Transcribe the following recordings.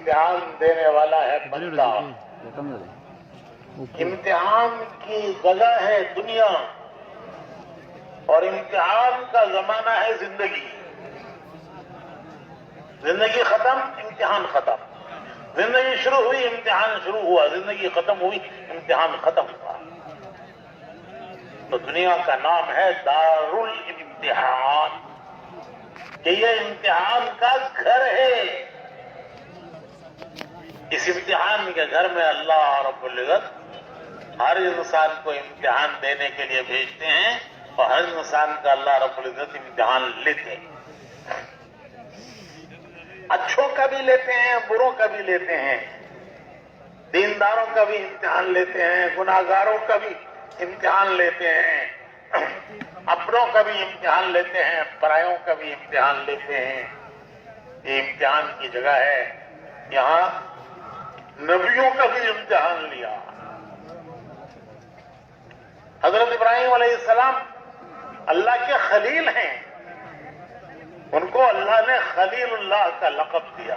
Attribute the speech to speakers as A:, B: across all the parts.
A: امتحان دینے والا ہے بندہ. امتحان کی جگہ ہے دنیا اور امتحان کا زمانہ ہے زندگی. زندگی ختم، امتحان ختم. زندگی شروع ہوئی، امتحان شروع ہوا. زندگی ختم ہوئی، امتحان ختم ہوا. تو دنیا کا نام ہے دار الامتحان، کہ یہ امتحان کا گھر ہے. اس امتحان کے گھر میں اللہ رب العزت ہر انسان کو امتحان دینے کے لیے بھیجتے ہیں اور ہر انسان کا اللہ رب العزت امتحان لیتے ہیں. اچھوں کا بھی لیتے ہیں، بروں کا بھی لیتے ہیں، دینداروں کا بھی امتحان لیتے ہیں، گناہگاروں کا بھی امتحان لیتے ہیں، اپنوں کا بھی امتحان لیتے ہیں، پرایوں کا بھی امتحان لیتے ہیں. یہ امتحان کی جگہ ہے. یہاں نبیوں کا بھی امتحان لیا. حضرت ابراہیم علیہ السلام اللہ کے خلیل ہیں. ان کو اللہ نے خلیل اللہ کا لقب دیا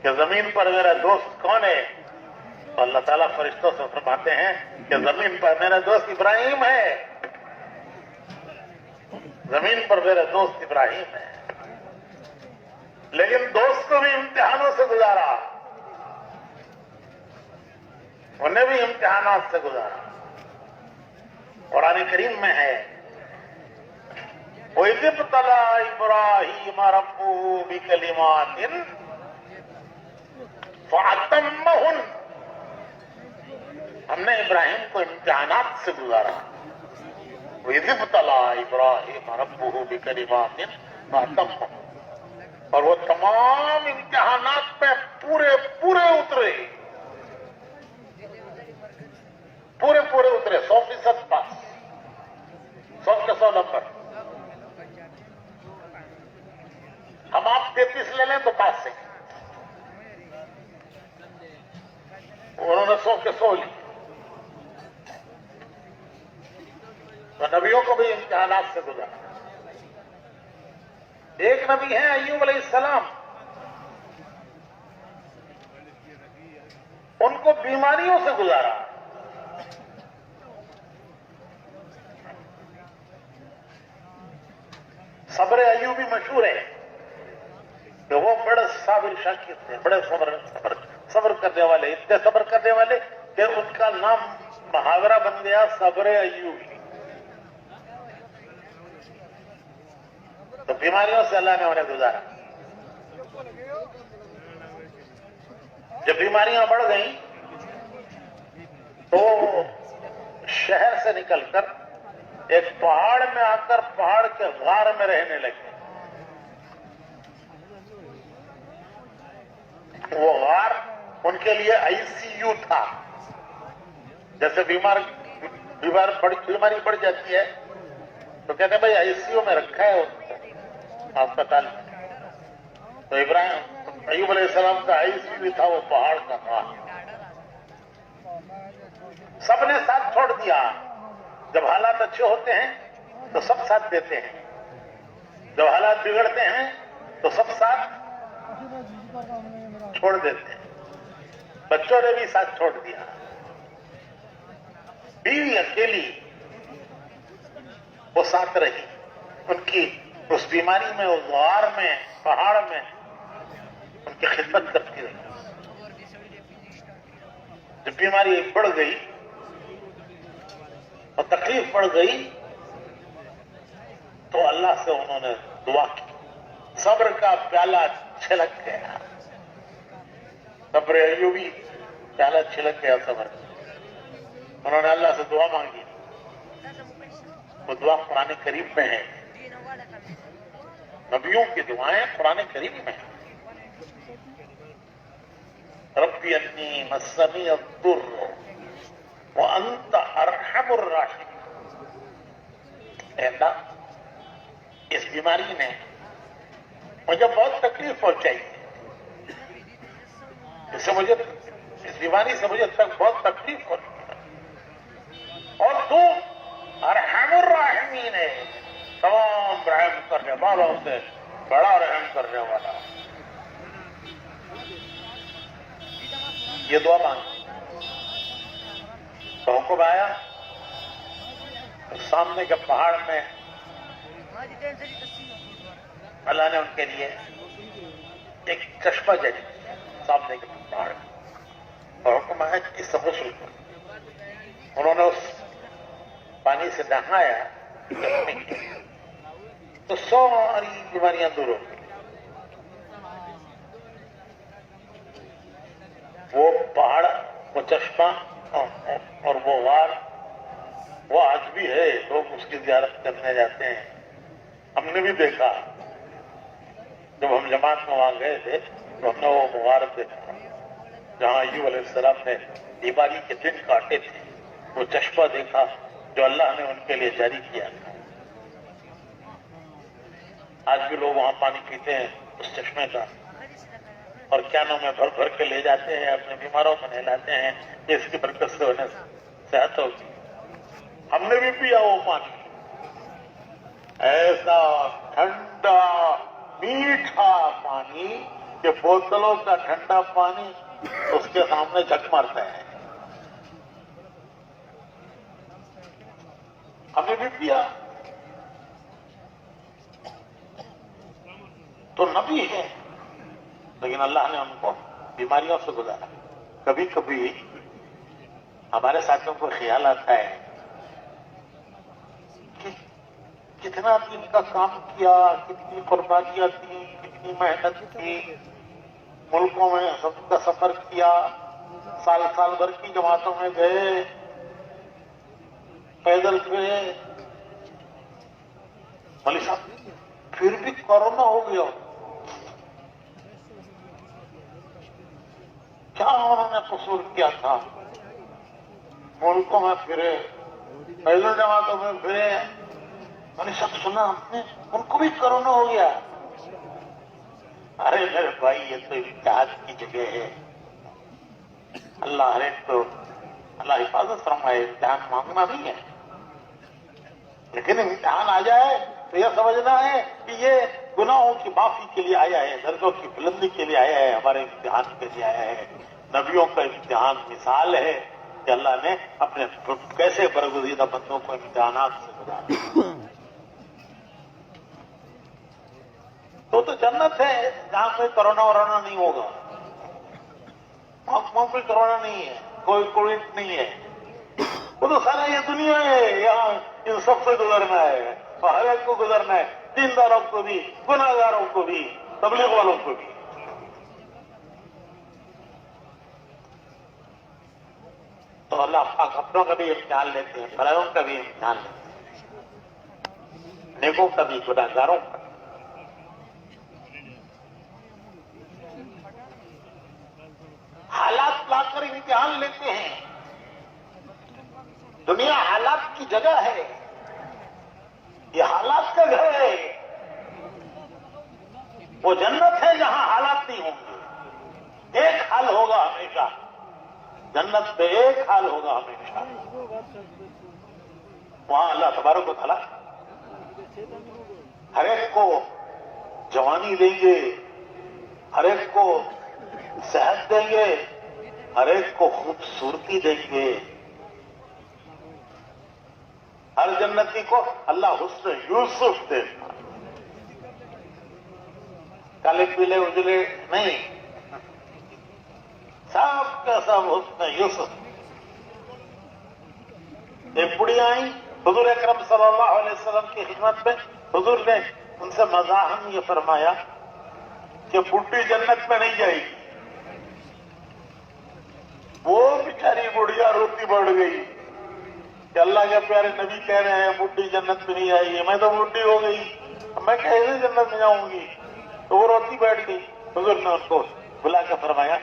A: کہ زمین پر میرا دوست کون ہے؟ تو اللہ تعالیٰ فرشتوں سے فرماتے ہیں کہ زمین پر میرا دوست ابراہیم ہے. زمین پر میرا دوست ابراہیم ہے. لیکن دوست کو بھی امتحانوں سے گزارا، انہیں بھی امتحانات سے گزارا. قرآن کریم میں ہے وَإِذِ ابْتَلَىٰ إِبْرَاهِيمَ رَبُّهُ بِكَلِمَاتٍ فَأَتَمَّهُنَّ. ہم نے ابراہیم کو امتحانات سے گزارا. وَإِذِ ابْتَلَىٰ إِبْرَاهِيمَ رَبُّهُ بِكَلِمَاتٍ فَأَتَمَّهُنَّ. اور وہ تمام امتحانات میں پورے اترے، پورے اترے. 100% پاس، 100 کے 100 نمبر. ہم آپ 33 لے لیں تو پاس سے. انہوں نے 100 کے 100 لی. تو نبیوں کو بھی امتحانات سے گزارا. ایک نبی ہیں ایوب علیہ السلام، ان کو بیماریوں سے گزارا. صبر ایوبی مشہور ہے کہ وہ بڑے صابر شاکر تھے، بڑے صبر کرنے والے، اتنے صبر کرنے والے کہ ان کا نام محاورہ بن گیا صبر ایوبی. تو بیماریوں سے اللہ نے انہیں گزارا. جب بیماریاں بڑھ گئیں تو شہر سے نکل کر ایک پہاڑ میں آ کر پہاڑ کے غار میں رہنے لگے. وہ غار ان کے لیے ICU تھا. جیسے بیماری بڑھ جاتی ہے تو کہتے ہیں بھائی ICU میں رکھا ہے ہسپتال. تو ایوب علیہ السلام کا ICU تھا وہ پہاڑ کا غار. سب نے ساتھ چھوڑ دیا. جب حالات اچھے ہوتے ہیں تو سب ساتھ دیتے ہیں، جب حالات بگڑتے ہیں تو سب ساتھ چھوڑ دیتے ہیں. بچوں نے بھی ساتھ چھوڑ دیا. بیوی اکیلی وہ ساتھ رہی. ان کی اس بیماری میں، اس غار میں، پہاڑ میں ان کی خدمت کرتی رہی. جب بیماری بڑھ گئی اور تکلیف بڑھ گئی تو اللہ سے انہوں نے دعا کی. صبر کا پیالہ چھلک گیا. صبر ایوبی پیالہ چھلک گیا صبر. انہوں نے اللہ سے دعا مانگی. وہ دعا قرآن کریم میں ہے. نبیوں کی دعائیں قرآن کریم میں ہیں. ربی انی مسنی الضر وانت ارحم الراحمین. اے اللہ، اس بیماری نے مجھے بہت تکلیف پہنچائی ہے. اس بیماری سے مجھے بہت تکلیف ہوتی ہے، اور تو ارحم الراحمین ہے، تمام رحم کرنے والوں سے بڑا رحم کرنے والا. یہ دعا مانگی تو حکم آیا سامنے کے پہاڑ میں اللہ نے ان کے لیے ایک چشمہ جاری سامنے کے پہاڑ میں، اور حکم آیا کہ اس سے غسل کرو۔ انہوں نے اس پانی سے نہایا تو ساری بیماریاں دور ہو گئی۔ وہ پہاڑ، وہ چشمہ اور وہ غار وہ آج بھی ہے، لوگ اس کی زیارت کرنے جاتے ہیں۔ ہم نے بھی دیکھا جب ہم جماعت میں وہاں گئے تھے تو ہم نے وہ غار دیکھا جہاں ایوب علیہ السلام نے بیماری کے دن کاٹے تھے، وہ چشمہ دیکھا جو اللہ نے ان کے لیے جاری کیا تھا۔ آج بھی لوگ وہاں پانی پیتے ہیں اس چشمے کا، اور کینوں میں بھر بھر کے لے جاتے ہیں، اپنے بیماروں کو نہلاتے ہیں کہ اس کی برکت سے انہیں صحت ہوگی۔ ہم نے بھی پیا وہ پانی، ایسا ٹھنڈا میٹھا پانی کہ بوتلوں کا ٹھنڈا پانی اس کے سامنے جھک مارتا ہے۔ ہم نے بھی پیا تو نبی ہے، لیکن اللہ نے ان کو بیماریوں سے گزارا۔ کبھی کبھی ہمارے ساتھیوں کو خیال آتا ہے کہ کتنا دن کا کام کیا، کتنی قربانیاں دی، کتنی محنت کی، ملکوں میں سب کا سفر کیا، سال سال بھر کی جماعتوں میں گئے، پیدل گئے، مولوی صاحب پھر بھی کورونا ہو گیا۔ کیا انہوں نے قصور کیا تھا؟ ملکوں میں پھرے، پیدل جماعتوں میں پھرے، مولوی صاحب سنا ہم نے ان کو بھی کورونا ہو گیا۔ ارے میرے بھائی یہ تو امتحان کی جگہ ہے، اللہ ہر ایک تو اللہ حفاظت فرمائے، امتحان مانگنا نہیں ہے، لیکن امتحان آ جائے تو یہ سمجھنا ہے کہ یہ گناہوں کی معافی کے لیے آیا ہے، درجوں کی بلندی کے لیے آیا ہے، ہمارے امتحان کے لیے آیا ہے۔ نبیوں کا امتحان مثال ہے کہ اللہ نے اپنے کیسے برگزیدہ بندوں کو امتحانات سے گزارا۔ تو جنت ہے جہاں کوئی کرونا ورونا نہیں ہوگا، وہاں کوئی کرونا نہیں ہے، کوئی کووڈ نہیں ہے، وہ تو سارا یہ دنیا ہے، یہاں ان سب سے گزرنا ہے، اور ہر ایک کو گزرنا ہے، دینداروں کو بھی، گناہگاروں کو بھی، تبلیغ والوں کو بھی۔ تو اللہ پاک اپنوں کا بھی امتحان لیتے ہیں، فلاحوں کا بھی امتحان لیتے ہیں، نیکوں کا بھی، گناہگاروں کا۔ حالات لا کر امتحان لیتے ہیں۔ دنیا حالات کی جگہ ہے، یہ حالات کا گھر ہے، وہ جنت ہے جہاں حالات نہیں ہوں گے، ایک حال ہوگا ہمیشہ، جنت پہ ایک حال ہوگا ہمیشہ، وہاں اللہ تبارک و تعالیٰ ہر ایک کو جوانی دیں گے، ہر ایک کو صحت دیں گے، ہر ایک کو خوبصورتی دیں گے، ہر جنتی کو اللہ حسن یوسف دے گا، کالے پیلے اجلے نہیں، سب کا سب حسن یوسف۔ ایک بڑھی آئی حضور اکرم صلی اللہ علیہ وسلم کی خدمت میں، حضور نے ان سے مزاحم یہ فرمایا کہ بڈھی جنت میں نہیں جائے گی۔ وہ بیچاری بڑھیا روتی بڑھ گئی کہ اللہ کے پیارے نبی کہہ رہے ہیں بڈھی جنت میں نہیں جائے گی، میں تو بڈھی ہو گئی، میں کیسے جنت میں جاؤں گی؟ تو وہ روتی بیٹھ گئی۔ حضور نے ان کو بلا کے فرمایا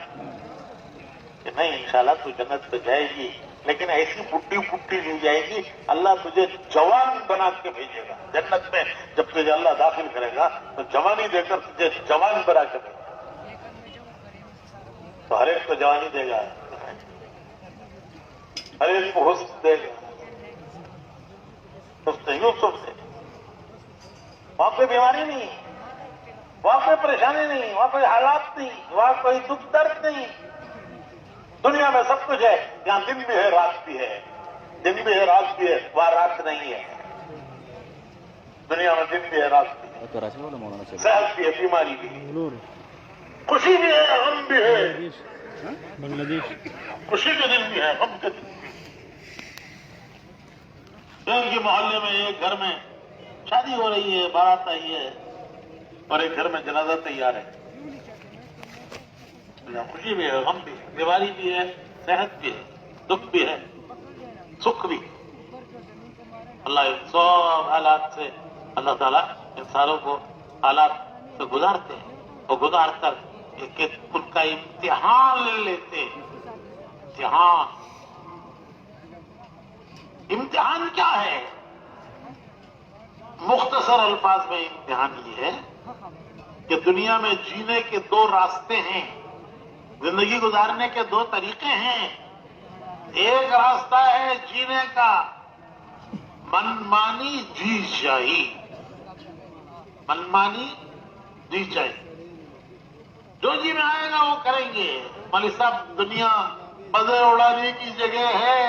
A: کہ نہیں، انشاءاللہ تو جنت پہ جائے گی، لیکن ایسی بڈھی نہیں جائے گی، اللہ تجھے جوان بنا کے بھیجے گا جنت میں۔ جب تجھے اللہ داخل کرے گا تو جوانی دے کر تجھے جوان بنا کے بھیجے گا، تو ہر ایک کو جوانی دے گا، ہر ایک کو حسن دے گا، حسن یوسف دے گا۔ وہاں کوئی بیماری نہیں، وہاں کوئی پریشانی نہیں، وہاں کوئی حالات نہیں، وہاں کوئی دکھ درد نہیں، دنیا میں سب کچھ ہے، یہاں دن بھی ہے رات بھی ہے، دن بھی ہے رات بھی ہے، وہاں رات نہیں ہے. دنیا میں دن بھی ہے رات بھی ہے، صحت بھی ہے بیماری بھی ہے، خوشی بھی ہے غم بھی ہے، خوشی کے دن بھی ہے غم کے دن بھی ہے. ایک کے محلے میں ایک گھر میں شادی ہو رہی ہے، بارات آئی ہے، اور ایک گھر میں جنازہ تیار ہے. خوشی بھی ہے غم بھی ہے، بیماری بھی ہے، صحت بھی ہے، دکھ بھی ہے، سکھ بھی. اللہ ان سب حالات سے اللہ تعالیٰ انسانوں کو حالات سے گزارتے ہیں اور گزار کر ان کا امتحان لے لیتے. امتحان کیا ہے؟ مختصر الفاظ میں امتحان یہ ہے کہ دنیا میں جینے کے دو راستے ہیں، زندگی گزارنے کے دو طریقے ہیں. ایک راستہ ہے جینے کا منمانی جی چاہی، منمانی جی چاہی، جو جی میں آئے گا وہ کریں گے. مولوی صاحب دنیا مزے اڑانے کی جگہ ہے،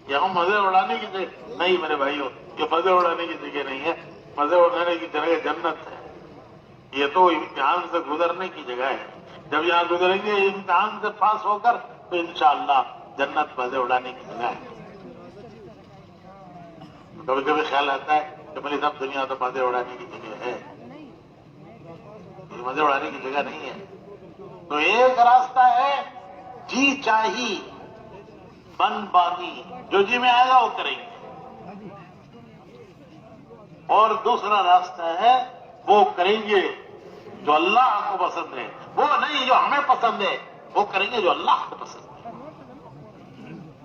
A: یہاں مزے اڑانے کی جگہ نہیں میرے بھائیوں، یہ مزے اڑانے کی جگہ نہیں ہے، مزے اڑانے کی جگہ جنت ہے. یہ تو امتحان سے گزرنے کی جگہ ہے. جب یہاں گزریں گے امتحان سے پاس ہو کر تو انشاءاللہ جنت مزے اڑانے کی جگہ ہے. کبھی کبھی خیال آتا ہے کہ مولوی صاحب دنیا تو مزے اڑانے کی جگہ ہے، یہ مزے اڑانے کی جگہ نہیں ہے. تو ایک راستہ ہے جی چاہی من بانی، جو جی میں آئے گا وہ کریں گے. اور دوسرا راستہ ہے وہ کریں گے جو اللہ کو پسند ہے، وہ نہیں جو ہمیں پسند ہے، وہ کریں گے جو اللہ کو پسند ہے،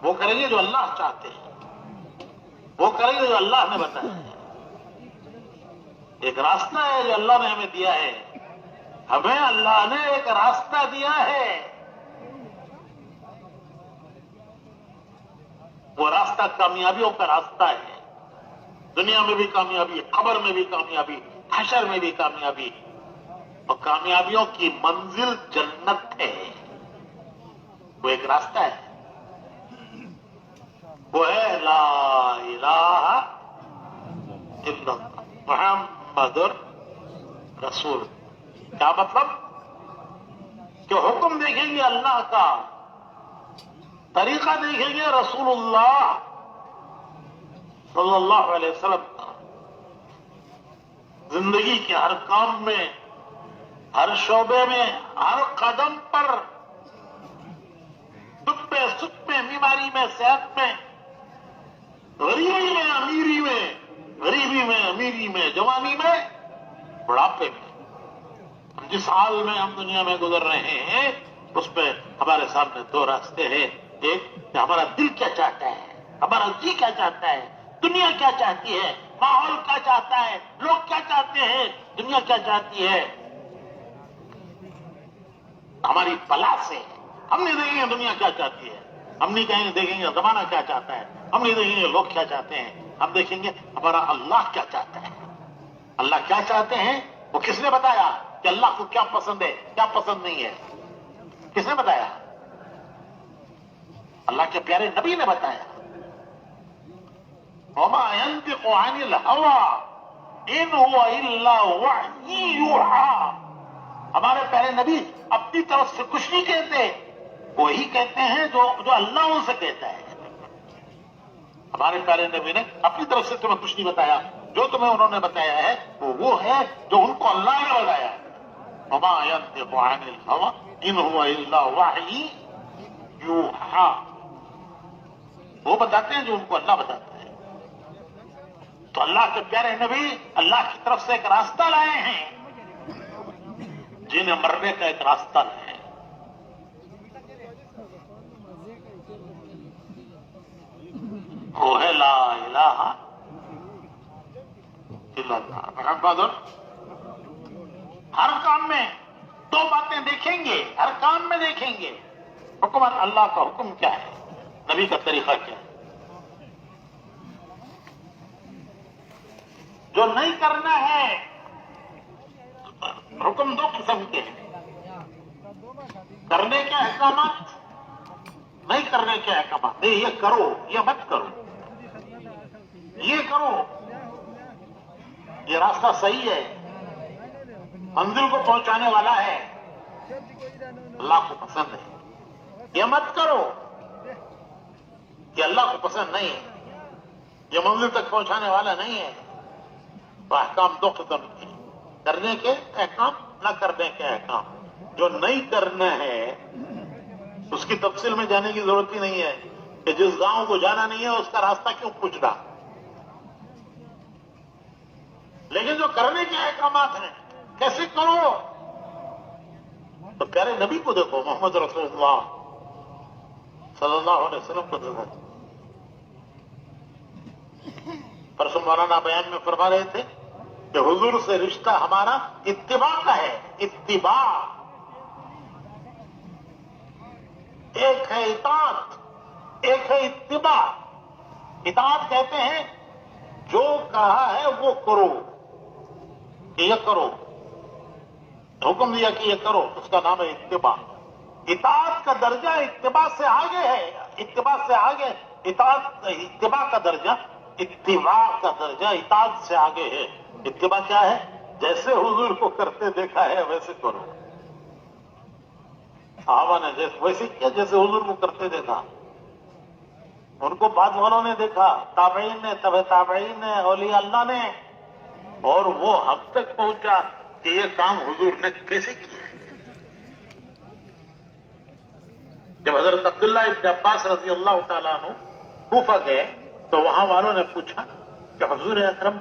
A: وہ کریں گے جو اللہ چاہتے ہیں، وہ کریں گے جو اللہ نے بتایا ہے. ایک راستہ ہے جو اللہ نے ہمیں دیا ہے، ہمیں اللہ نے ایک راستہ دیا ہے. وہ راستہ کامیابیوں کا راستہ ہے. دنیا میں بھی کامیابی، قبر میں بھی کامیابی، حشر میں بھی کامیابی، اور کامیابیوں کی منزل جنت ہے. وہ ایک راستہ ہے، وہ ہے لا الہ الا اللہ محمد رسول. کیا مطلب؟ کہ حکم دیکھیں گے اللہ کا، طریقہ دیکھیں گے رسول اللہ صلی اللہ علیہ وسلم کا. زندگی کے ہر کام میں، ہر شعبے میں، ہر قدم پر، دکھ میں، سکھ میں، بیماری میں، صحت میں، غریبی میں، امیری میں، غریبی میں، امیری میں، جوانی میں، بڑھاپے میں. جس حال میں ہم دنیا میں گزر رہے ہیں اس پہ ہمارے سامنے دو راستے ہیں. ایک کہ ہمارا دل کیا چاہتا ہے، ہمارا جی کیا چاہتا ہے، دنیا کیا چاہتی ہے، ماحول کیا چاہتا ہے، لوگ کیا چاہتے ہیں، دنیا کیا چاہتی ہے. ہماری بلا سے ہم نہیں دیکھیں گے دنیا کیا چاہتی ہے، ہم نہیں کہیں گے دیکھیں گے زمانہ کیا چاہتا ہے، ہم نہیں دیکھیں گے لوگ کیا چاہتے ہیں، ہم دیکھیں گے ہمارا اللہ کیا چاہتا ہے. اللہ کیا چاہتے ہیں وہ کس نے بتایا کہ اللہ کو کیا پسند ہے کیا پسند نہیں ہے؟ کس نے بتایا؟ اللہ کے پیارے نبی نے بتایا. وما ينطق عن الهوى ان هو الا وحی یوحی. ہمارے پیارے نبی اپنی طرف سے کچھ نہیں کہتے، وہی کہتے ہیں جو اللہ ان سے کہتا ہے. ہمارے پیارے نبی نے اپنی طرف سے تمہیں کچھ نہیں بتایا، جو تمہیں انہوں نے بتایا ہے وہ ہے جو ان کو اللہ نے بتایا. وما ينطق عن الهوى ان هو الا وحی یوحی. وہ بتاتے ہیں جو ان کو اللہ بتاتا ہے. تو اللہ کے پیارے نبی اللہ کی طرف سے ایک راستہ لائے ہیں، جنہیں مرنے کا ایک راستہ لائے ہیں. وہ ہے لا الہ الا اللہ محمد. ہر کام میں دو باتیں دیکھیں گے، ہر کام میں دیکھیں گے. حکومت اللہ کا حکم کیا ہے، نبی کا طریقہ کیا ہے. جو نہیں کرنا ہے، حکم دو قسم کے ہیں. کرنے کے احکامات، نہیں کرنے کے احکامات، نہیں یہ کرو، یہ مت کرو، یہ کرو، یہ راستہ صحیح ہے، منزل کو پہنچانے والا ہے، اللہ کو پسند ہے، یہ مت کرو، یہ اللہ کو پسند نہیں ہے، یہ منزل تک پہنچانے والا نہیں ہے۔ تو احکام دو قسم کے، کرنے کے احکام، نہ کرنے کے احکام۔ جو نہیں کرنا ہے اس کی تفصیل میں جانے کی ضرورت ہی نہیں ہے کہ جس گاؤں کو جانا نہیں ہے اس کا راستہ کیوں پوچھنا، لیکن جو کرنے کے احکامات ہیں کیسے کرو، تو پیارے نبی کو دیکھو، محمد رسول اللہ صلی اللہ علیہ وسلم کو دیکھو۔ پرسوں مولانا بیان میں فرما رہے تھے کہ حضور سے رشتہ ہمارا اتباع کا ہے، اتباع، ایک ہے اطاعت، ایک ہے اتباع۔ اطاعت کہتے ہیں جو کہا ہے وہ کرو، کہ یہ کرو، حکم دیا کہ یہ کرو، اس کا نام ہے اتباع۔ اطاعت کا درجہ اتباع سے آگے ہے، اتباع سے آگے، اطاعت اتباع کا درجہ، اتباع کا درجہ اطاعت سے آگے ہے۔ اتباع کیا ہے؟ جیسے حضور کو کرتے دیکھا ہے ویسے کرو۔ صحابہ نے ویسے کیا جیسے حضور کو کرتے دیکھا، ان کو بعد والوں نے دیکھا، تابعین نے، تبع تابعین نے، اولیاء اللہ نے، اور وہ ہم تک پہنچا کہ یہ کام حضور نے کیسے کیا۔ جب حضرت عبداللہ ابن عباس رضی اللہ تعالیٰ عنہ کوفہ گئے تو وہاں والوں نے پوچھا کہ حضور اکرم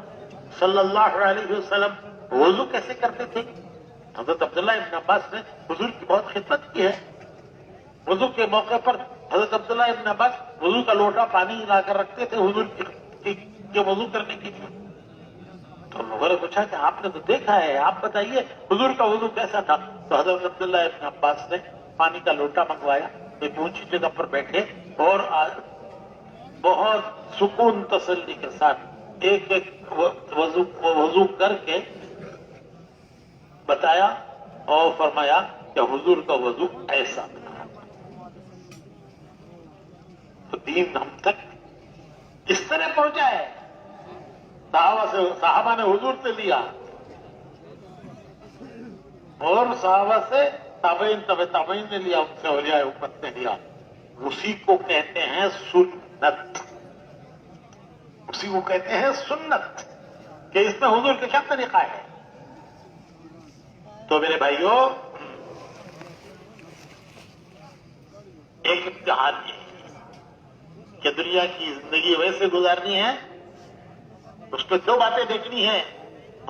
A: صلی اللہ علیہ وسلم وضو کیسے کرتے تھے؟ حضرت عبداللہ ابن عباس نے حضور کی بہت خدمت کی ہے۔ وضو کے موقع پر حضرت عبداللہ ابن عباس وضو کا لوٹا پانی لا کر رکھتے تھے حضور کے وضو کرنے کے لیے۔ تو لوگوں نے پوچھا کہ آپ نے تو دیکھا ہے، آپ بتائیے حضور کا وضو کیسا تھا؟ تو حضرت عبداللہ ابن عباس نے پانی کا لوٹا منگوایا، ایک اونچی جگہ پر بیٹھے اور بہت سکون تسلی کے ساتھ ایک ایک وضو کر کے بتایا اور فرمایا کہ حضور کا وضو ایسا تھا۔ تو دین ہم تک اس طرح پہنچا ہے، صحابہ نے حضور سے لیا اور صحابہ سے تابعین، تبع تابعین نے لیا، ان سے اولیاء امت نے لیا۔ اسی کو کہتے ہیں سنت، اسی کو کہتے ہیں سنت، کہ اس میں حضور کا کیا طریقہ ہے۔ تو میرے بھائیوں، ایک امتحان یہ ہے کہ دنیا کی زندگی ویسے گزارنی ہے، اس پہ دو باتیں دیکھنی ہے،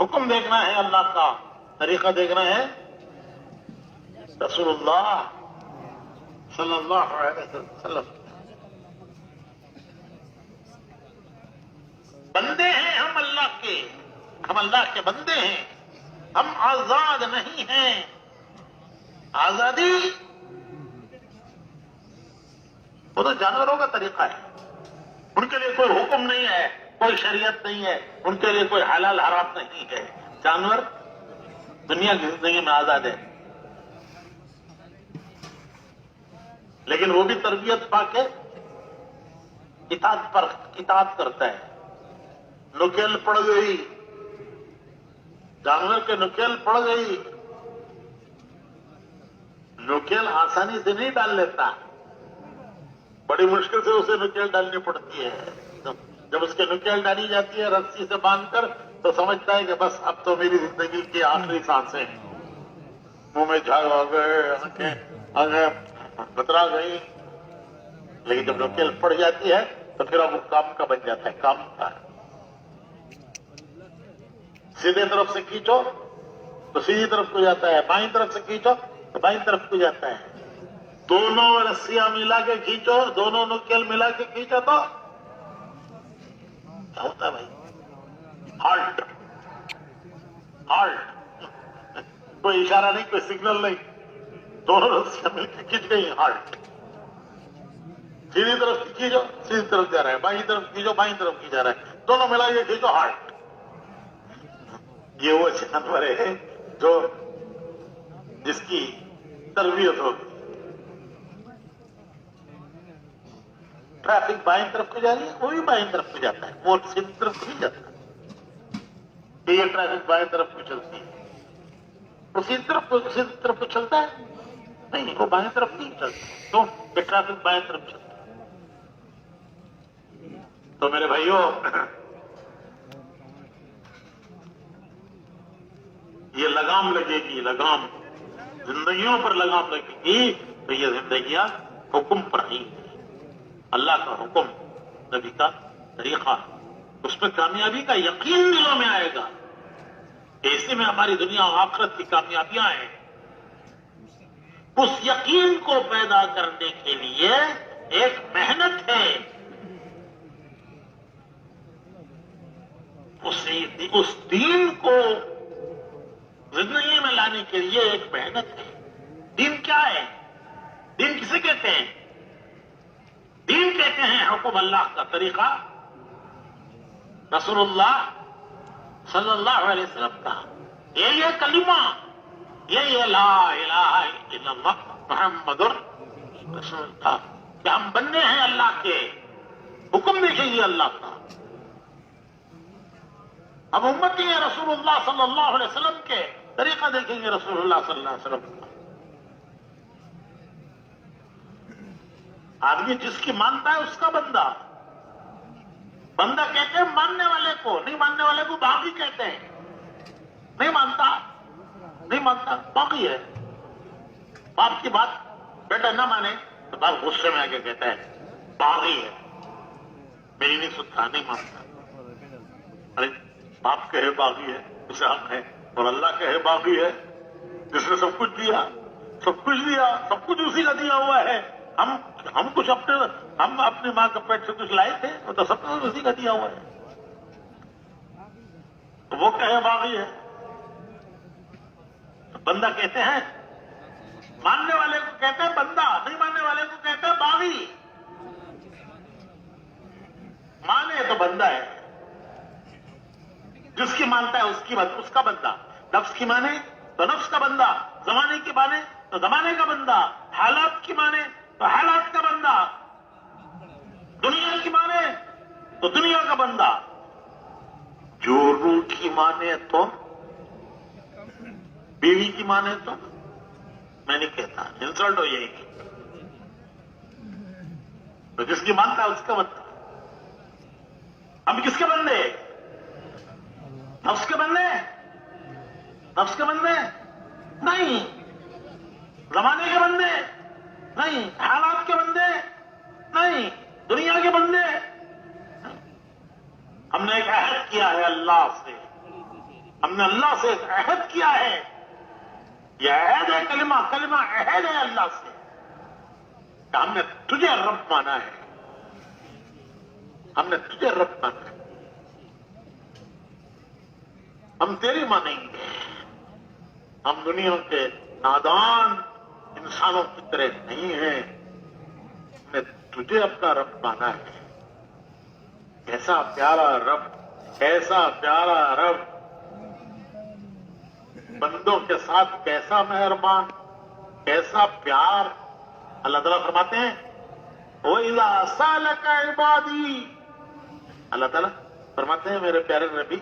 A: حکم دیکھنا ہے اللہ کا، طریقہ دیکھنا ہے رسول اللہ صلی اللہ علیہ وسلم۔ بندے ہیں ہم اللہ کے، ہم اللہ کے بندے ہیں، ہم آزاد نہیں ہیں۔ آزادی وہ تو جانوروں کا طریقہ ہے، ان کے لیے کوئی حکم نہیں ہے، کوئی شریعت نہیں ہے، ان کے لیے کوئی حلال حرام نہیں ہے۔ جانور دنیا کی زندگی میں آزاد ہے، لیکن وہ بھی تربیت پا کے اطاعت کرتا ہے۔ نکیل پڑ گئی، جانور کے نکیل پڑ گئی، نکیل آسانی سے نہیں ڈال لیتا، بڑی مشکل سے اسے نکیل ڈالنی پڑتی ہے۔ جب اس کے نکیل ڈالی جاتی ہے رسی سے باندھ کر تو سمجھتا ہے کہ بس اب تو میری زندگی کی آخری سانسیں، منہ میں جھاگ آ گئے، آنکھیں بترا گئی، لیکن جب نکیل پڑ جاتی ہے تو پھر اب وہ کام کا بن جاتا ہے، کام کا۔ سیدھے طرف سے کھینچو تو سیدھی طرف کو جاتا ہے، بائیں طرف سے کھینچو تو بائیں طرف کو جاتا ہے۔ دونوں رسیاں ملا کے کھینچو، دونوں نکیل ملا کے کھینچو تو کیا ہوتا ہے بھائی؟ ہالٹ، ہالٹ، کوئی اشارہ نہیں، کوئی سگنل نہیں، دونوں رسیاں مل کے کھینچ گئی، ہالٹ۔ سیدھی طرف کھینچو، سیدھی طرف جا رہا ہے، بائیں طرف کھینچو، بائیں طرف کی جا رہا ہے، دونوں ملا کے کھینچو، ہالٹ۔ یہ وہ جانور ہے جو جس کی تربیت ہوگی. ٹریفک بائیں طرف کو جا رہی ہے، وہ بھی بائیں طرف کو جاتا ہے، وہ سیدھی طرف کو نہیں جاتا. یہ ٹریفک بائیں طرف کو چلتی ہے، وہ سیدھی طرف کو چلتا ہے نہیں، وہ بائیں طرف نہیں چلتا. تو یہ ٹریفک بائیں طرف چلتا ہے. تو میرے بھائیوں، یہ لگام لگے گی، لگام زندگیوں پر لگام لگے گی تو یہ زندگیاں حکم پر آئیں گی. اللہ کا حکم، نبی کا طریقہ، اس میں کامیابی کا یقین دلوں میں آئے گا. ایسے میں ہماری دنیا و آخرت کی کامیابیاں ہیں. اس یقین کو پیدا کرنے کے لیے ایک محنت ہے. اس دین کو زندگی میں لانے کے لیے ایک محنت ہے. دین کیا ہے؟ دین کسے کہتے ہیں؟ دین کہتے ہیں حکم اللہ کا طریقہ، رسول اللہ صلی اللہ علیہ وسلم کا یہ کلمہ، یہ لا الہ الا اللہ محمد رسول اللہ، کہ ہم بندے ہیں اللہ کے. حکم دیکھیں گے اللہ کا، ہم امتی ہیں رسول اللہ صلی اللہ علیہ وسلم کے، طریقہ دیکھیں گے رسول اللہ صلی اللہ علیہ وسلم کا. آدمی جس کی مانتا ہے اس کا بندہ. بندہ کہتے ہیں ماننے والے کو، نہیں ماننے والے کو باغی کہتے ہیں. نہیں مانتا باغی ہے. باپ کی بات بیٹا نہ مانے تو باپ غصے میں آ کے کہتا ہے باغی ہے، میری نہیں سنتا، نہیں مانتا. ارے باپ کہے باغی ہے اسے حق ہے، اور اللہ کہے باغی ہے جس نے سب کچھ دیا، سب کچھ اسی کا دیا ہوا ہے. ہم کچھ ہم اپنی ماں کے پیٹ سے کچھ لائے تھے، وہ تو سب کچھ اسی کا دیا ہوا ہے. تو وہ کہے باغی ہے. تو بندہ کہتے ہیں، ماننے والے کو کہتے ہیں بندہ، نہیں ماننے والے کو کہتے ہیں باغی. مانے تو بندہ ہے، جس کی مانتا ہے اس کا بندہ. نفس کی مانے تو نفس کا بندہ، زمانے کی مانے تو زمانے کا بندہ، حالات کی مانے تو حالات کا بندہ، دنیا کی مانے تو دنیا کا بندہ. جو روح کی مانے تو بیوی کی مانے تو میں نہیں کہتا، انسلٹ ہو جائے گی. تو جس کی مانتا ہے اس کا بندہ. ہم کس کے بندے؟ نفس کے بندے؟ نفس کے بندے نہیں، زمانے کے بندے نہیں، حالات کے بندے نہیں، دنیا کے بندے. ہم نے ایک عہد کیا ہے اللہ سے، ہم نے اللہ سے ایک عہد کیا ہے. یہ عہد ہے، کلمہ عہد ہے اللہ سے کہ ہم نے تجھے رب مانا ہے، ہم نے تجھے رب مانا ہے، ہم تیری مانیں گے. ہم دنیا کے نادان انسانوں کی طرح نہیں ہیں، ہم نے تجھے اپنا رب مانا ہے. کیسا پیارا رب، کیسا پیارا رب، بندوں کے ساتھ کیسا مہربان، کیسا پیار. اللہ تعالیٰ فرماتے ہیں وَإِذَا سَأَلَكَ عِبَادِي، اللہ تعالیٰ فرماتے ہیں میرے پیارے نبی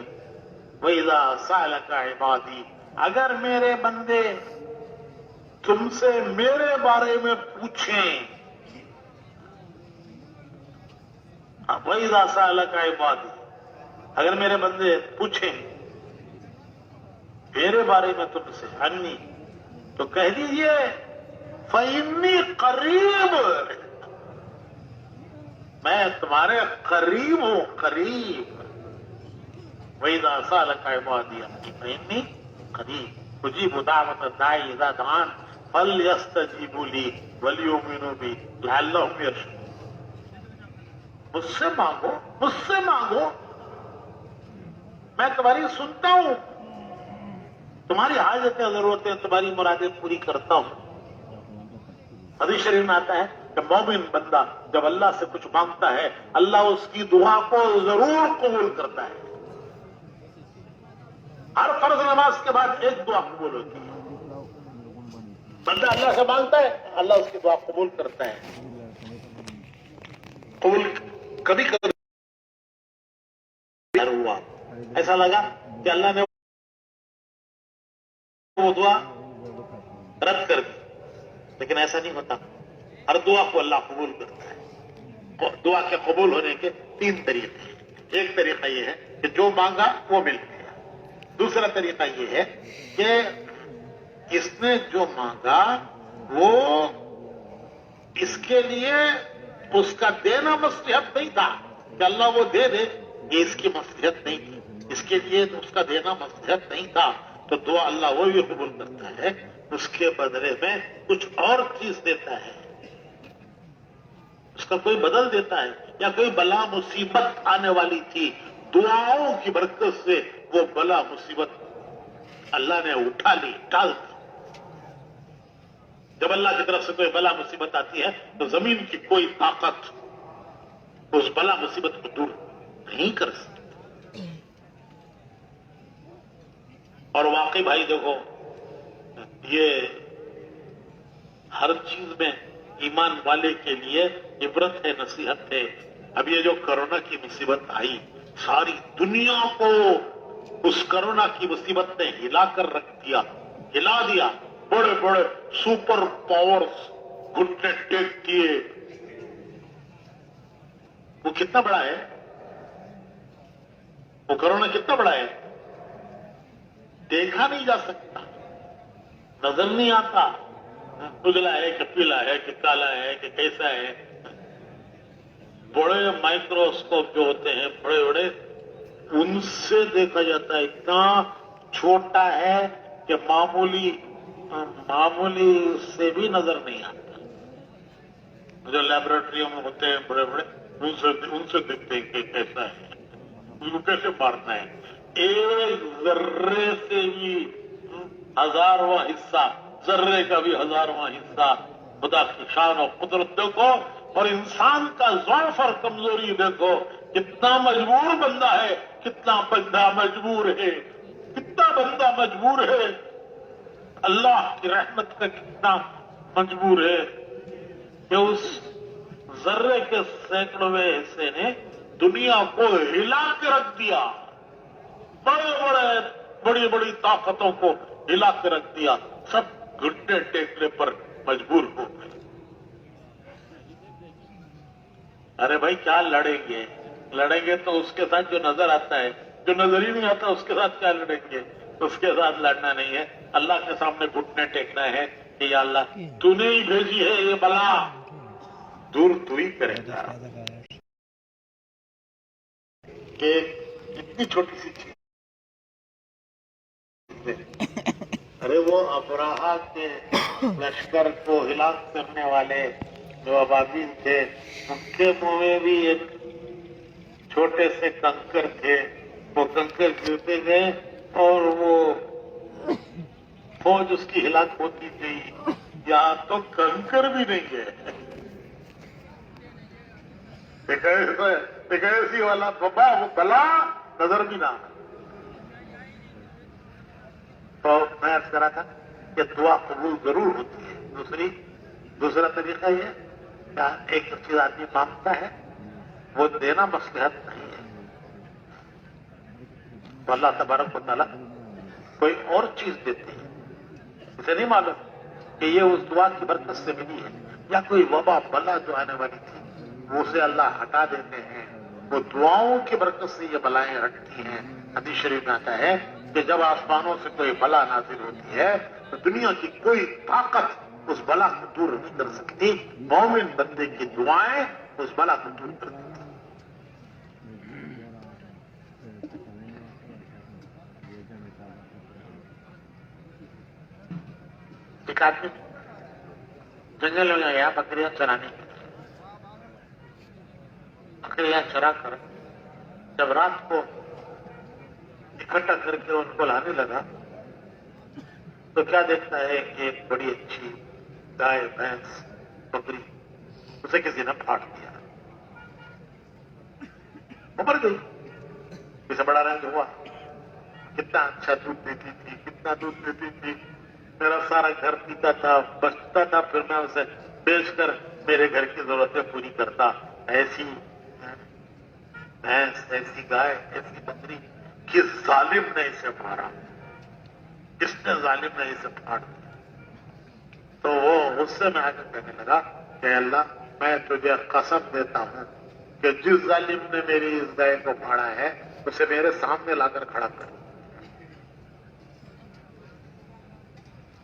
A: وَإِذَا سَأَلَكَ عِبَادِي، اگر میرے بندے تم سے میرے بارے میں پوچھیں. وَإِذَا سَأَلَكَ عِبَادِي، اگر میرے بندے پوچھیں میرے بارے میں تم سے، انی، تو کہہ دیجئے فَإِنِّي قریب، میں تمہارے قریب ہوں، قریب. وَإِذَا سَأَلَكَ عِبَادِي عَنِّي فَإِنِّي قَرِيبٌ أُجِيبُ دَعْوَةَ الدَّاعِ إِذَا دَعَانِ فَلْيَسْتَجِيبُوا لِي وَلْيُؤْمِنُوا بِي لَعَلَّهُمْ يَرْشُدُونَ. مجھ سے مانگو، میں تمہاری سنتا ہوں، تمہاری حاجتیں ضرورتیں تمہاری مرادیں پوری کرتا ہوں. حدیث شریف میں آتا ہے کہ مومن بندہ جب اللہ سے کچھ مانگتا ہے اللہ اس کی دعا کو ضرور قبول کرتا ہے. ہر فرض نماز کے بعد ایک دعا قبول ہوتی ہے، بندہ اللہ سے مانگتا ہے، اللہ اس کی دعا قبول کرتا ہے. قبول کبھی کبھی ہوا ایسا لگا کہ اللہ نے وہ دعا رد کر دی، لیکن ایسا نہیں ہوتا. ہر دعا کو اللہ قبول کرتا ہے. دعا کے قبول ہونے کے 3 طریقے ہیں. ایک طریقہ یہ ہے کہ جو مانگا وہ مل گیا. دوسرا طریقہ یہ ہے کہ اس نے جو مانگا وہ اس کے لیے اس کا دینا مصلحت نہیں تھا کہ اللہ وہ دے دے، یہ اس کی مصلحت نہیں تھی، اس کے لیے اس کا دینا مصلحت نہیں تھا، تو دعا اللہ وہ بھی قبول کرتا ہے. اس کے بدلے میں کچھ اور چیز دیتا ہے، اس کا کوئی بدل دیتا ہے. یا کوئی بلا مصیبت آنے والی تھی، دعاؤں کی برکت سے وہ بلا مصیبت اللہ نے اٹھا لی، ٹال دی. جب اللہ کی طرف سے کوئی بلا مصیبت آتی ہے تو زمین کی کوئی طاقت اس بلا مصیبت کو دور نہیں کر سکتی. اور واقعی بھائی دیکھو، یہ ہر چیز میں ایمان والے کے لیے عبرت ہے، نصیحت ہے. اب یہ جو کرونا کی مصیبت آئی، ساری دنیا کو اس کرونا کی مصیبت نے ہلا کر رکھ دیا، ہلا دیا. بڑے بڑے سپر پاورز گھٹنے ٹیک کیے. وہ کتنا بڑا ہے، وہ کرونا کتنا بڑا ہے، دیکھا نہیں جا سکتا، نظر نہیں آتا. اجلا ہے کہ پیلا ہے کہ کالا ہے کہ کیسا ہے. بڑے مائکروسکوپ جو ہوتے ہیں بڑے بڑے، ان سے دیکھا جاتا ہے اتنا چھوٹا ہے کہ معمولی سے بھی نظر نہیں آتا. جو لیبورٹریوں میں ہوتے ہیں بڑے بڑے، ان سے دیکھتے ہیں کہ کیسا ہے، ان کو کیسے مارنا ہے. ایک ذرے سے بھی 1000واں حصہ، ذرے کا بھی 1000واں حصہ. خدا کی شان اور قدرت دیکھو، اور انسان کا ضعف اور کمزوری دیکھو. کتنا مجبور بندہ ہے، کتنا بندہ مجبور ہے، کتنا بندہ مجبور ہے. اللہ کی رحمت کا کتنا مجبور ہے کہ اس ذرے کے سینکڑویں حصے نے دنیا کو ہلا کے رکھ دیا. بڑی بڑی طاقتوں کو ہلا کے رکھ دیا. سب گھٹنے ٹیکنے پر مجبور ہو گئے. ارے بھائی کیا لڑیں گے؟ لڑیں گے تو اس کے ساتھ جو نظر آتا ہے، جو نظر ہی نہیں آتا اس کے ساتھ کیا لڑیں گے؟ اس کے ساتھ لڑنا نہیں ہے، اللہ کے سامنے گھٹنے ٹیکنا ہے کہ یا اللہ تو نے ہی بھیجی ہے یہ بلا، دور تو ہی کرے گا. کہ اتنی چھوٹی سی چیز، ارے وہ ابراہا کے لشکر کو ہلاک کرنے والے جو ابابیل تھے، ان کے منہ میں بھی ایک چھوٹے سے کنکر تھے. وہ کنکر گرتے گئے اور وہ فوج اس کی ہلاک ہوتی گئی. یہاں تو کنکر بھی نہیں گئے. ایسی والا بابا وہ بلا نظر بھی نہ. تو میں عرض کرا تھا کہ دعا قبول ضرور ہوتی ہے. دوسرا طریقہ یہ کہ ایک چیز آدمی مانگتا ہے وہ دینا مصلحت نہیں ہے، تو اللہ تبارک و تعالیٰ کوئی اور چیز دیتے ہیں. اسے نہیں معلوم کہ یہ اس دعا کی برکت سے ملی ہے، یا کوئی وبا بلا جو آنے والی تھی وہ اسے اللہ ہٹا دیتے ہیں. وہ دعاؤں کی برکت سے یہ بلائیں ہٹتی ہیں. حدیث شریف میں آتا ہے کہ جب آسمانوں سے کوئی بلا نازل ہوتی ہے تو دنیا کی کوئی طاقت اس بلا کو دور نہیں کر سکتی. مومن بندے کی دعائیں اس بلا کو دور کر دیتی. ایک آدمی جنگل میں گیا بکریاں چرانے، بکریاں چرا کر جب رات کو اکٹھا کر کے ان کو لانے لگا تو کیا دیکھتا ہے کہ ایک بڑی اچھی گائے، بھینس، بکری اسے کسی نے پھاڑ دیا، وہ مر گئی. اسے بڑا رنج ہوا، کتنا اچھا دودھ دیتی تھی، کتنا دودھ دیتی تھی. میرا سارا گھر پیتا تھا، بچتا تھا، پھر میں اسے بیچ کر میرے گھر کی ضرورتیں پوری کرتا. ایسی بھینس، ایسی گائے، ایسی بکری، کس ظالم نے اسے مارا، کس نے ظالم نے اسے پھاڑ دیا. تو وہ غصے میں آ کر کہنے لگا کہ اللہ، میں تجھے قسم دیتا ہوں کہ جس ظالم نے میری اس گائے کو پھاڑا ہے اسے میرے سامنے لا کر کھڑا کر.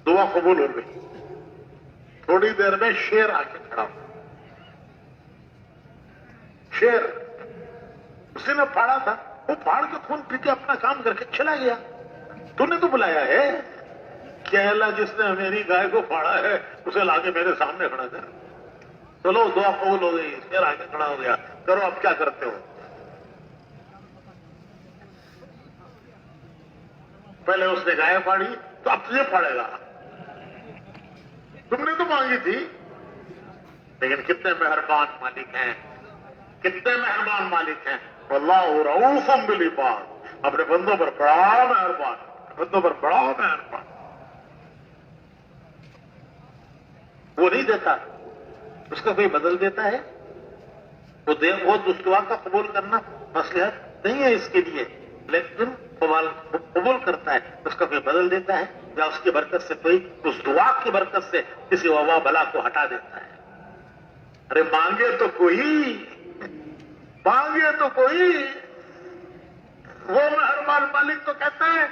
A: دعا قبول ہو گئی. تھوڑی دیر میں شیر آ کے کھڑا ہوا. شیر اسی نے پھاڑا تھا، وہ پھاڑ کے خون پی کے اپنا کام کر کے چلا گیا. تو نے تو بلایا ہے کہ اللہ جس نے میری گائے کو پھاڑا ہے اسے لا کے میرے سامنے کھڑا کر. چلو دعا قبول ہو گئی. شیر آ کے کھڑا ہو گیا. کرو اب کیا کرتے ہو. پہلے اس نے گائے پھاڑی تو اب تجھے پھاڑے گا. تم نے تو مانگی تھی. لیکن کتنے مہربان مالک ہیں، کتنے مہربان مالک ہیں. واللہ رؤوف بالعباد. اپنے بندوں پر بڑا مہربان، بندوں پر بڑا مہربان. وہ نہیں دیتا، اس کا کوئی بدل دیتا ہے. وہ دعا کا قبول کرنا مصلحت نہیں ہے اس کے لیے، لیکن قبول کرتا ہے. اس کا کوئی بدل دیتا ہے یا اس کی برکت سے کوئی اس دعا کی برکت سے کسی وبا بلا کو ہٹا دیتا ہے. ارے مانگے تو کوئی، مانگے تو کوئی. وہ مہربان مالک تو کہتا ہے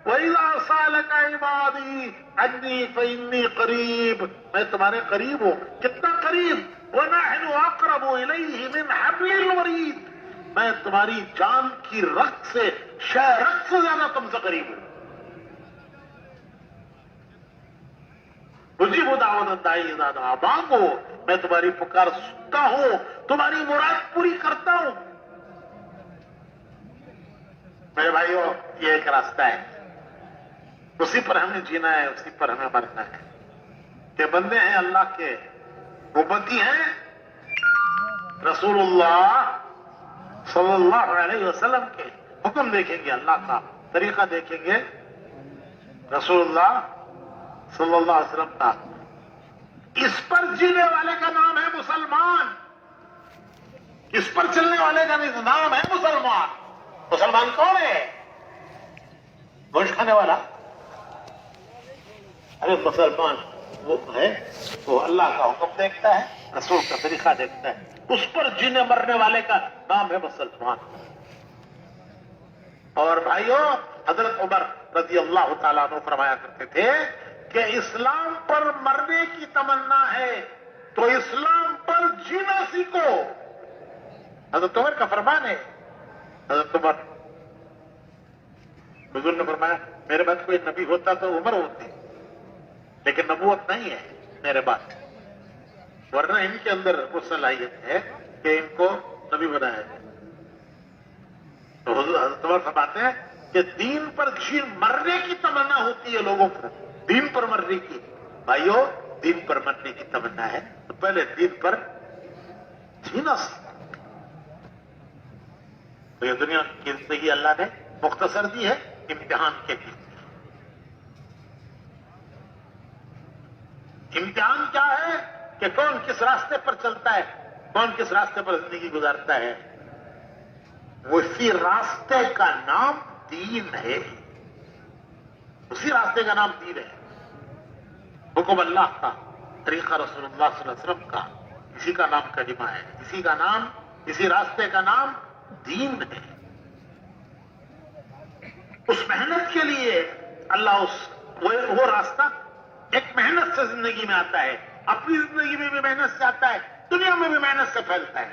A: وَإِذَا سَأَلَكَ عِبَادِي عَنِّي فَإِنِّي قَرِيبٌ. میں تمہارے قریب ہوں. کتنا قریب؟ وَنَحْنُ أَقْرَبُ إِلَيْهِ مِنْ حَبْلِ الْوَرِيدِ. میں تمہاری جان کی رگ سے، رگ سے زیادہ تم سے قریب ہوں. اجیب دعوت الداعی اذا دعان. مانگو، میں تمہاری پکار سنتا ہوں، تمہاری مراد پوری کرتا ہوں. میرے بھائیو، یہ ایک راستہ ہے، اسی پر ہمیں جینا ہے، اسی پر ہمیں مرنا ہے. کہ بندے ہیں اللہ کے، امتی ہیں رسول اللہ صلی اللہ علیہ وسلم کے. حکم دیکھیں گے اللہ کا، طریقہ دیکھیں گے رسول اللہ صلی اللہ علیہ وسلم کا. اس پر جینے والے کا نام ہے مسلمان. اس پر چلنے والے کا نام ہے مسلمان. مسلمان کون ہے؟ گوشت کھانے والا؟ ارے مسلمان وہ ہے، وہ اللہ کا حکم دیکھتا ہے، رسول کا طریقہ دیکھتا ہے. اس پر جینے مرنے والے کا نام ہے مسلمان. اور بھائیوں، حضرت عمر رضی اللہ تعالیٰ عنہ فرمایا کرتے تھے کہ اسلام پر مرنے کی تمنا ہے تو اسلام پر جینا سیکھو. حضرت عمر کا فرمان ہے. حضرت عمر حضور نے فرمایا میرے بعد کوئی نبی ہوتا تو عمر ہوتی، لیکن نبوت نہیں ہے میرے بعد، ورنہ ان کے اندر وہ صلاحیت ہے کہ ان کو نبی بنایا جائے. تو حضرت عمر فرماتے ہیں کہ دین پر مرنے کی تمنا ہوتی ہے لوگوں کو، دین پر مرنے کی. بھائیو، دین پر مرنے کی تمنا ہے تو پہلے دین پر جینا سیکھو. تو یہ دنیا کی زندگی اللہ نے مختصر دی ہے امتحان کے لیے. امتحان کیا ہے کہ کون کس راستے پر چلتا ہے، کون کس راستے پر زندگی گزارتا ہے. اسی راستے کا نام دین ہے، اسی راستے کا نام دین ہے. حکم اللہ کا، طریقہ رسول اللہ صلی اللہ علیہ وسلم کا، اسی کا نام کلمہ ہے، اسی کا نام، اسی راستے کا نام دین ہے. اس محنت کے لیے اللہ وہ راستہ ایک محنت سے زندگی میں آتا ہے، اپنی زندگی میں بھی محنت سے آتا ہے، دنیا میں بھی محنت سے پھیلتا ہے.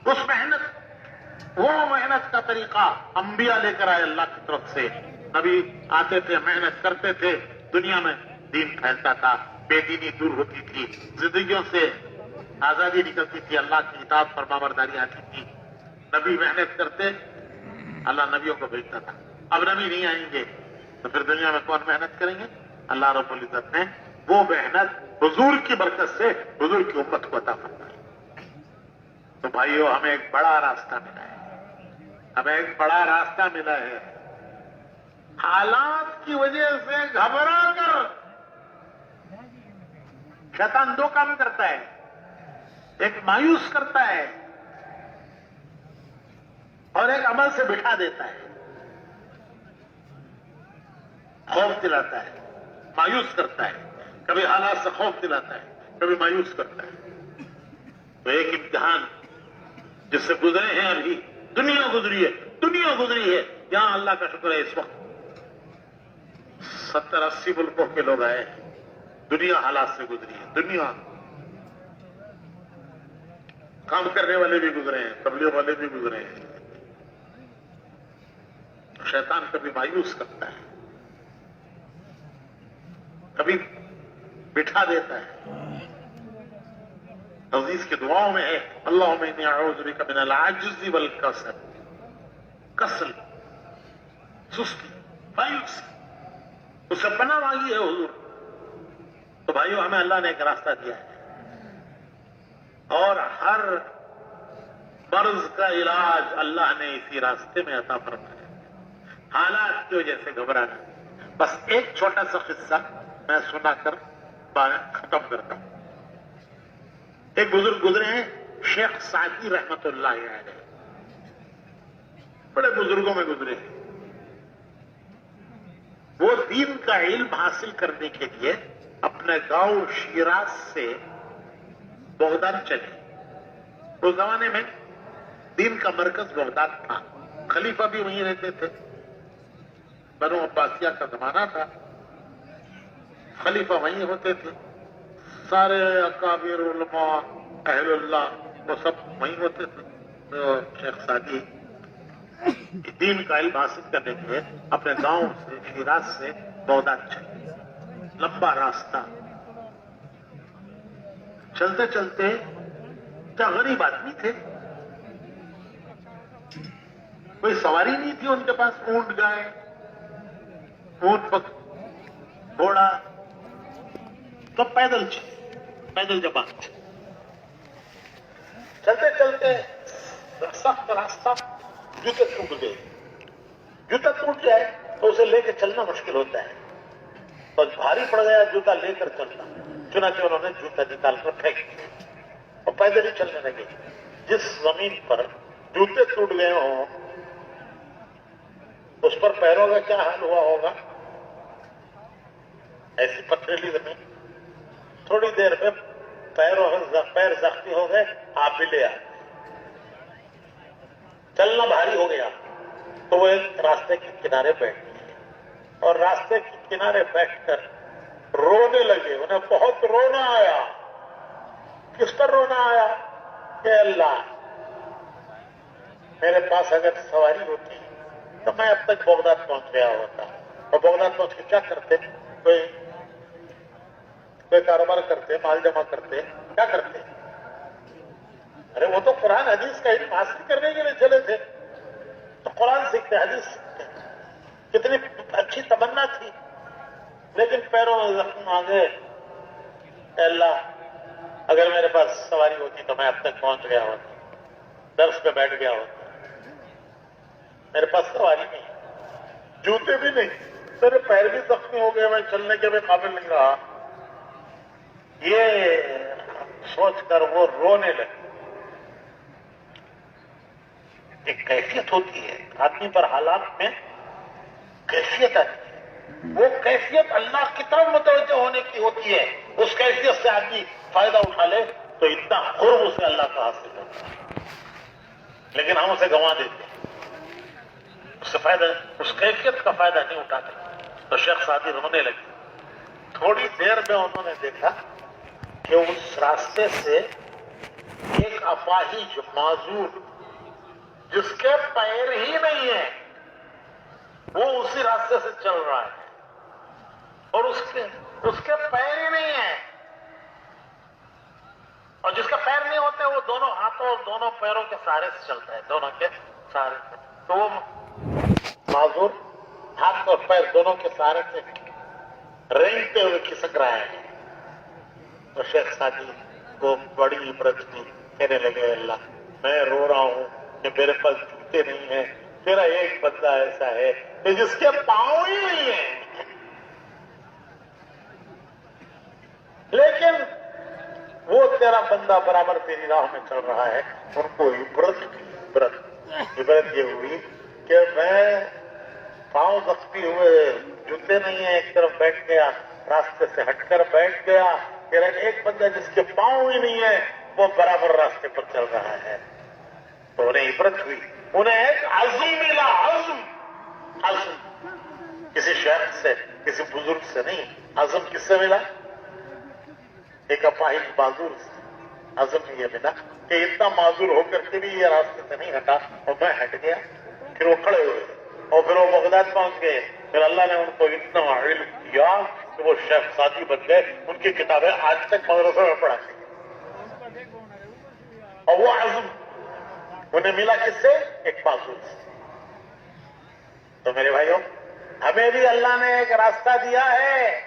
A: اس محنت کا طریقہ انبیاء لے کر آئے اللہ کی طرف سے. نبی آتے تھے، محنت کرتے تھے، دنیا میں دین پھیلتا تھا، بے دینی دور ہوتی تھی، زندگیوں سے آزادی نکلتی تھی، اللہ کی اطاعت فرمانبرداری آتی تھی. نبی محنت کرتے، اللہ نبیوں کو بھیجتا تھا. اب نبی نہیں آئیں گے تو پھر دنیا میں کون محنت کریں گے؟ اللہ رب العزت نے وہ محنت حضور کی برکت سے حضور کی امت کو عطا فرمائی. تو بھائیو، ہمیں ایک بڑا راستہ ملا ہے، ہمیں ایک بڑا راستہ ملا ہے. حالات کی وجہ سے گھبرا کر شیطان دو کام کرتا ہے، ایک مایوس کرتا ہے اور ایک عمل سے بٹھا دیتا ہے، خوف دلاتا ہے، مایوس کرتا ہے، کبھی حالات سے خوف دلاتا ہے، کبھی مایوس کرتا ہے۔ تو ایک امتحان جس سے گزرے ہیں ابھی، دنیا گزری ہے، یہاں اللہ کا شکر ہے اس وقت 70-80 ملکوں کے لوگ آئے ہیں، دنیا حالات سے گزری ہے، دنیا کام کرنے والے بھی گزرے ہیں، تبلیغ والے بھی گزرے ہیں۔ شیطان کبھی مایوس کرتا ہے، کبھی بٹھا دیتا ہے۔ عزیز کی دعاؤں میں ہے اللہم انی اعوذ بک من العجز والکسل، کسل، سستی، مایوسی، اس سے پناہ مانگی ہے حضور۔ تو بھائیو ہمیں اللہ نے ایک راستہ دیا ہے اور ہر مرض کا علاج اللہ نے اسی راستے میں عطا فرمایا ہے۔ حالات کی وجہ سے گھبرانا۔ بس ایک چھوٹا سا قصہ میں سنا کر ختم کرتا ہوں۔ ایک بزرگ گزرے ہیں شیخ سعدی رحمت اللہ علیہ، بڑے بزرگوں میں گزرے ہیں۔ وہ دین کا علم حاصل کرنے کے لیے اپنے گاؤں شیراز سے بغداد چلے۔ اس زمانے میں دین کا مرکز بغداد تھا، خلیفہ بھی وہیں رہتے تھے، بنو عباسیہ کا زمانہ تھا، خلیفہ وہیں ہوتے تھے، سارے اکابر علماء اہل اللہ وہ سب وہیں ہوتے تھے۔ تو شیخ سعدی دین کا علم حاصل کرنے کے لیے اپنے گاؤں سے شیراز سے بغداد چلے۔ لمبا راستہ، چلتے چلتے کیا غریب آدمی تھے، کوئی سواری نہیں تھی ان کے پاس، اونٹ گائے، اونٹ گھوڑا، تو پیدل چلے، پیدل جماعت چلتے چلتے سخت راستہ، جوتے ٹوٹ گئے۔ جوتا ٹوٹ جائے تو اسے لے کے چلنا مشکل ہوتا ہے، بس بھاری پڑ گیا جوتا لے کر چلنا، چنانچہ انہوں نے جوتا نکال کر پھینک دیا اور پیدل ہی چلنے لگے۔ جس زمین پر جوتے ٹوٹ گئے ہوں اس پر پیروں کا کیا حال ہوا ہوگا؟ ایسی پتھریلی زمین، تھوڑی دیر میں پیر زخمی ہو گئے، آپ بھی لے آئے، چلنا بھاری ہو گیا۔ تو وہ ایک راستے کے کنارے بیٹھ گئے اور راستے کے کنارے بیٹھ کر رونے لگے۔ انہیں بہت رونا آیا۔ کس پر رونا آیا؟ کہ اللہ، میرے پاس اگر سواری ہوتی تو میں اب تک بغداد پہنچ گیا ہوتا، اور بغداد پہنچ کے کیا کرتے؟ کوئی کاروبار کرتے، مال جمع کرتے، کیا کرتے؟ ارے وہ تو قرآن حدیث کا علم حاصل کرنے کے لیے چلے تھے، تو قرآن سیکھتے، حدیث سیکھتے، کتنی اچھی تمنا تھی، لیکن پیروں میں زخم آ گئے۔ اے اللہ، اگر میرے پاس سواری ہوتی تو میں اب تک پہنچ گیا ہوتا، درس پہ بیٹھ گیا ہوتا، میرے پاس سواری نہیں، جوتے بھی نہیں، میرے پیر بھی زخمی ہو گئے، میں چلنے کے بھی قابل نہیں رہا۔ یہ سوچ کر وہ رونے لگے۔ ایک کیفیت ہوتی ہے آدمی پر، حالات میں کیفیت آتی ہے، وہ کیفیت اللہ کی طرف متوجہ ہونے کی ہوتی ہے۔ اس کیفیت سے آدمی فائدہ اٹھا لے تو اتنا قرب اسے اللہ کا حاصل ہوتا ہے، لیکن ہم اسے گنوا دیتے ہیں، اس سے فائدہ، اس کیفیت کا فائدہ نہیں اٹھاتے۔ تو شیخ سعدی رونے لگے۔ تھوڑی دیر میں انہوں نے دیکھا کہ اس راستے سے ایک اپاہج معذور جس کے پیر ہی نہیں ہیں، وہ اسی راستے سے چل رہا ہے، اور اس کے پیر ہی نہیں ہیں، اور جس کے پیر نہیں ہوتے وہ دونوں ہاتھوں اور دونوں پیروں کے سہارے سے چلتا ہے، دونوں کے سہارے سے۔ تو وہ معذور ہاتھ اور پیر دونوں کے سہارے سے رینگتے ہوئے کھسک رہا ہے۔ تو شیخ سعدی کو بڑی عبرت دی، کہنے لگے اللہ، میں رو رہا ہوں کہ میرے پاس جوتے نہیں ہیں، تیرا ایک بندہ ایسا ہے کہ جس کے پاؤں ہی نہیں ہیں، لیکن وہ تیرا بندہ برابر تیری راہ میں چل رہا ہے. ان کو عبرت یہ ہوئی کہ میں پاؤں زخمی ہوئے، جوتے نہیں ہیں، ایک طرف بیٹھ گیا، راستے سے ہٹ کر بیٹھ گیا. تیرا ایک بندہ جس کے پاؤں ہی نہیں ہے وہ برابر راستے پر چل رہا ہے. تو انہیں عبرت ہوئی، انہیں ایک عزم ملا. عزم کسی شیخ سے، کسی بزرگ سے نہیں، عزم کس سے ملا؟ ایک اپاہج معذور سے. عزم یہ ملا کہ اتنا معذور ہو کر کے بھی یہ راستے سے نہیں ہٹا اور میں ہٹ گیا. پھر وہ کھڑے ہوئے اور پھر وہ بغداد پہنچ گئے. پھر اللہ نے ان کو اتنا علم دیا کہ وہ شیخ ساتھی بن گئے. ان کی کتابیں آج تک مدرسوں میں پڑھاتی ہیں. اور وہ عزم انہیں ملا کس سے؟ ایک معذور سے. تو میرے بھائیوں، ہمیں بھی اللہ نے ایک راستہ دیا ہے.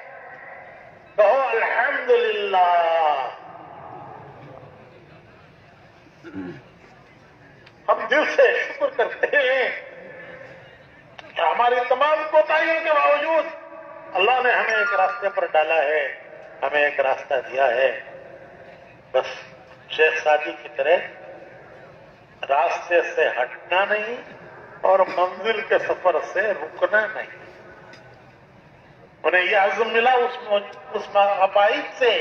A: کہو الحمدللہ. ہم دل سے شکر کرتے ہیں کہ ہماری تمام کوتاہیوں کے باوجود اللہ نے ہمیں ایک راستے پر ڈالا ہے، ہمیں ایک راستہ دیا ہے. بس شیخ سعدی کی طرح راستے سے ہٹنا نہیں اور منزل کے سفر سے رکنا نہیں. انہیں یہ عزم ملا اس اپاہج سے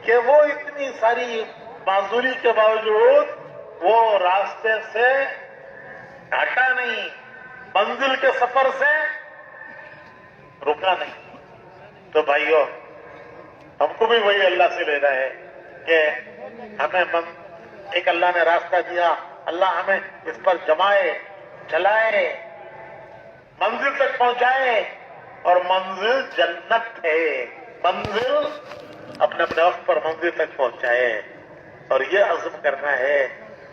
A: کہ وہ اتنی ساری معذوری کے باوجود وہ راستے سے ہٹا نہیں، منزل کے سفر سے رکا نہیں. تو بھائیو، ہم کو بھی وہی اللہ سے لینا ہے کہ ہمیں ایک اللہ نے راستہ دیا، اللہ ہمیں اس پر جمائے، چلائے، منزل تک پہنچائے. اور منزل جنت ہے. منزل اپنے اپنے وقت پر منزل تک پہنچائے. اور یہ عزم کرنا ہے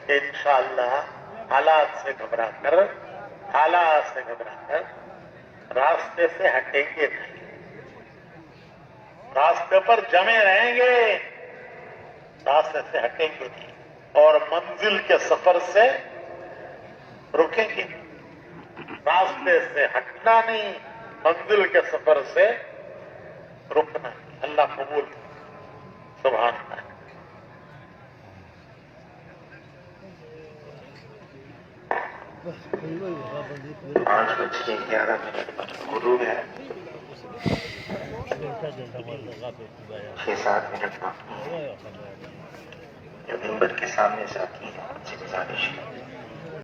A: کہ انشاءاللہ حالات سے گھبرا کر راستے سے ہٹیں گے نہیں، راستے پر جمے رہیں گے، راستے سے ہٹیں گے نہیں اور منزل کے سفر سے رکیں گے. راستے سے ہٹنا نہیں، منزل کے سفر سے رکنا. اللہ قبول. سبحان اللہ.
B: پانچ بج کے 11 منٹ پر غروب ہے. 6-7 منٹ باقی ہے. جو ممبر کے سامنے سے آتی ہے ان سے گزارش ہے